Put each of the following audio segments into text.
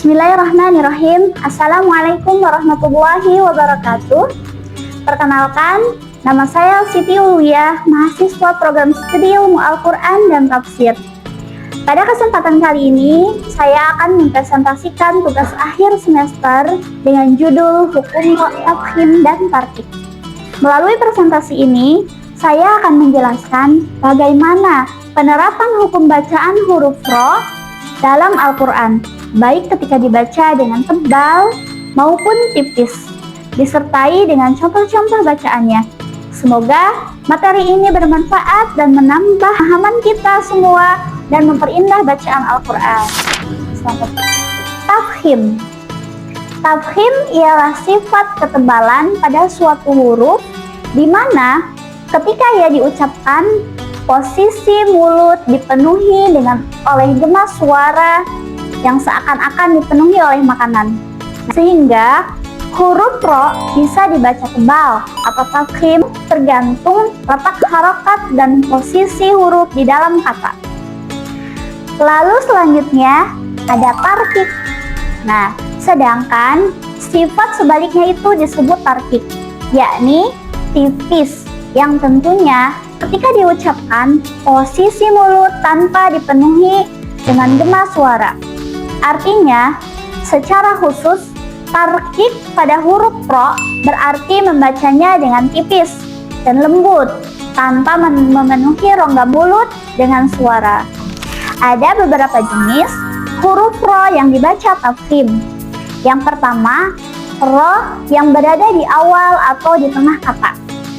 Bismillahirrahmanirrahim. Assalamualaikum warahmatullahi wabarakatuh. Perkenalkan, nama saya Siti Ulwiyah, mahasiswa program studi ilmu Al-Quran dan Tafsir. Pada kesempatan kali ini, saya akan mempresentasikan tugas akhir semester dengan judul Hukum Tafhim dan Tarkik. Melalui presentasi ini, saya akan menjelaskan bagaimana penerapan hukum bacaan huruf ro dalam Al-Quran, baik ketika dibaca dengan tebal maupun tipis, disertai dengan contoh-contoh bacaannya. Semoga materi ini bermanfaat dan menambah pemahaman kita semua dan memperindah bacaan Al-Quran. Tafhim. Tafhim ialah sifat ketebalan pada suatu huruf di mana ketika ia diucapkan, posisi mulut dipenuhi oleh gema suara yang seakan-akan dipenuhi oleh makanan, sehingga huruf ro bisa dibaca tebal atau tafhim tergantung letak harokat dan posisi huruf di dalam kata. Lalu selanjutnya ada tarkik. Nah, sedangkan sifat sebaliknya itu disebut tarkik, yakni tipis, yang tentunya ketika diucapkan posisi mulut tanpa dipenuhi dengan gema suara. Artinya, secara khusus, tarkik pada huruf ro berarti membacanya dengan tipis dan lembut tanpa memenuhi rongga mulut dengan suara. Ada beberapa jenis huruf ro yang dibaca tafhim. Yang pertama, ro yang berada di awal atau di tengah kata.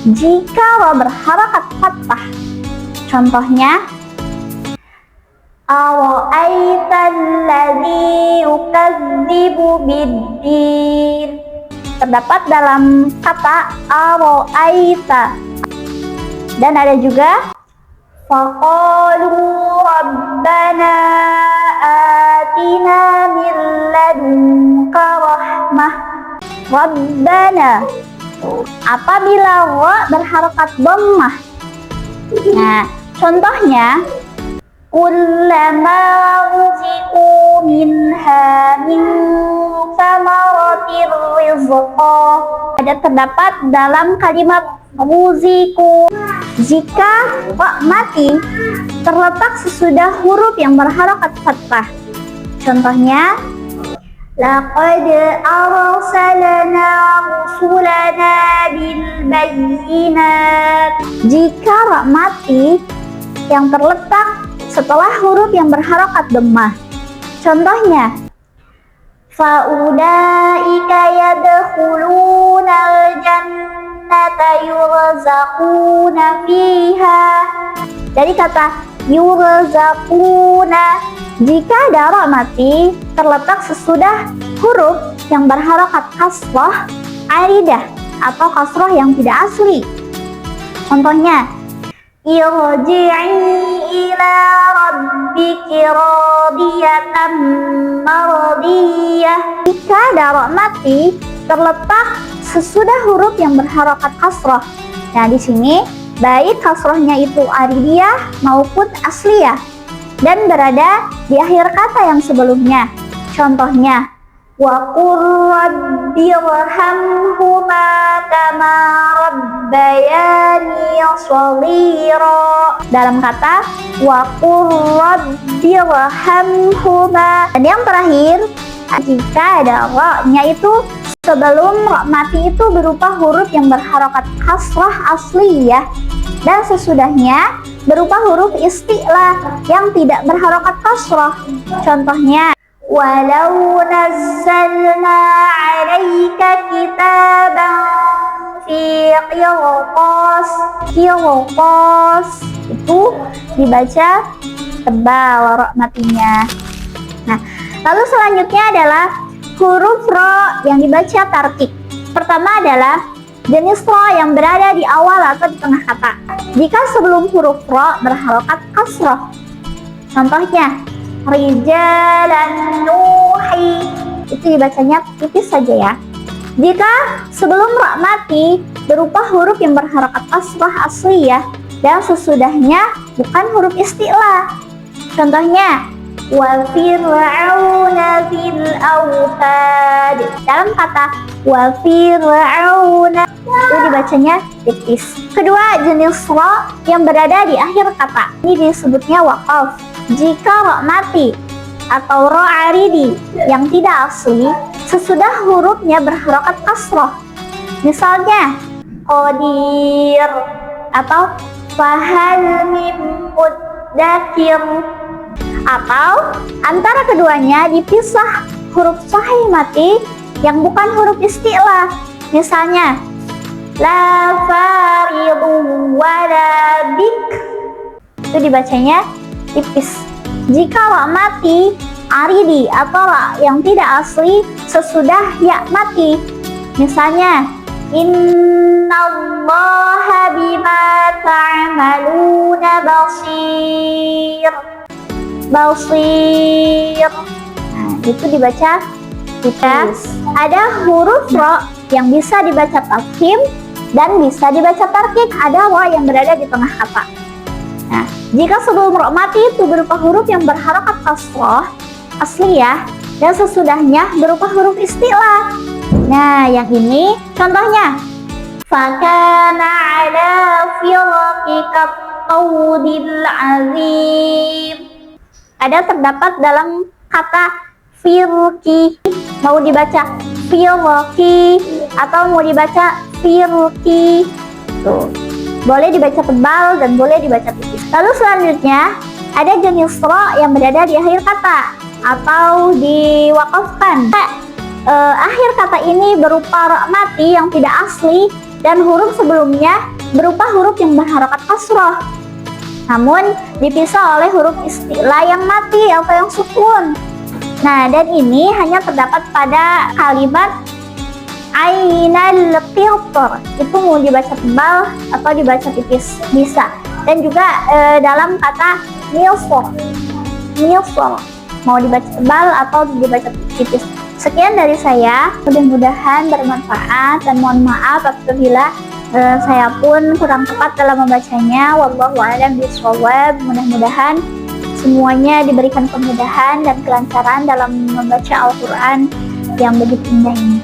Jika ro berharakat fathah, contohnya Ara'aital ladzi yukadzibu biddin, terdapat dalam kata ara'aita. Dan ada juga faqalu rabbana atina min ladunka rahmah. Rabbana apabila ro berharakat dhammah. Nah, contohnya kullama ruziqu minha min thamaratir rizqa, ada terdapat dalam kalimat ruziqu. Jika ro mati terletak sesudah huruf yang berharakat fathah, contohnya laqad arsalna rusulana bil bayyinat. Jika ra mati yang terletak setelah huruf yang berharakat dhammah, contohnya faulaika yadkhuluna al-jannata yurzaquna fiha. Dari kata yurzaquna, jika ada ra mati terletak sesudah huruf yang berharakat kasrah aridah atau kasrah yang tidak asli. Contohnya irji'i ila rabbiki radiyatan mardiyah. Jika ada ra mati terletak sesudah huruf yang berharakat kasrah. Nah, di sini baik kasrahnya itu aridiyah maupun asliyah dan berada di akhir kata yang sebelumnya. Contohnya wa qur rabbirhamhuma kama rabbayani shaghira, dalam kata wa qur rabbirhamhuma. Dan yang terakhir, jika ada ra-nya itu sebelum ra mati itu berupa huruf yang berharakat kasrah asliyah dan sesudahnya berupa huruf isti'la yang tidak berharakat kasrah. Contohnya walau nazzalna 'alaika kitaban fi qirtas, itu dibaca tebal ra matinya. Nah, lalu selanjutnya adalah huruf ro yang dibaca tarkik. Pertama adalah jenis ro yang berada di awal atau di tengah kata. Jika sebelum huruf ro berharakat kasrah, contohnya rijalan nuhi, itu dibacanya tipis saja ya. Jika sebelum ra mati berupa huruf yang berharakat kasrah asliyah dan sesudahnya bukan huruf isti'la. Contohnya wa fir'auna fil autad. Dalam kata wa fir'auna itu dibacanya tipis. Kedua, jenis ro yang berada di akhir kata. Ini disebutnya waqaf. Jika ro mati atau ro aridi yang tidak asli sesudah hurufnya berharokat kasroh, misalnya qadir atau fahal mim muddakir, atau antara keduanya dipisah huruf sahih mati yang bukan huruf isti'la, misalnya la faridu wala bik, itu dibacanya tipis. Jika ra mati aridi atau ra yang tidak asli sesudah ya mati, misalnya innallaha bima ta'maluna basir. Nah, itu dibaca tipis. Ada huruf ro yang bisa dibaca tafkhim dan bisa dibaca tarkik. Ada ro yang berada di tengah kata. Nah, jika sebelum ro mati itu berupa huruf yang berharokat kasroh asli ya, dan sesudahnya berupa huruf isti'la. Nah, yang ini contohnya fakana ala firaqika qawdil azim. Ada terdapat dalam kata firqi, mau dibaca firqi atau mau dibaca firqi. Tuh, boleh dibaca tebal dan boleh dibaca tipis. Lalu selanjutnya ada jenis ro yang berada di akhir kata atau diwakafkan. Akhir kata ini berupa ro mati yang tidak asli dan huruf sebelumnya berupa huruf yang berharokat kasroh, namun dipisah oleh huruf isti'la yang mati atau yang sukun. Nah, dan ini hanya terdapat pada kalimat ainal qiltor. Itu mau dibaca tebal atau dibaca tipis bisa. Dan juga dalam kata milsor, mau dibaca tebal atau dibaca tipis. Sekian dari saya, mudah-mudahan bermanfaat dan mohon maaf apabila saya pun kurang tepat dalam membacanya. Wallahu a'lam bishawab. Mudah-mudahan semuanya diberikan kemudahan dan kelancaran dalam membaca Al-Quran yang begitu indah ini.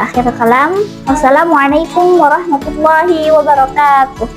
Akhir kalam, wassalamualaikum warahmatullahi wabarakatuh.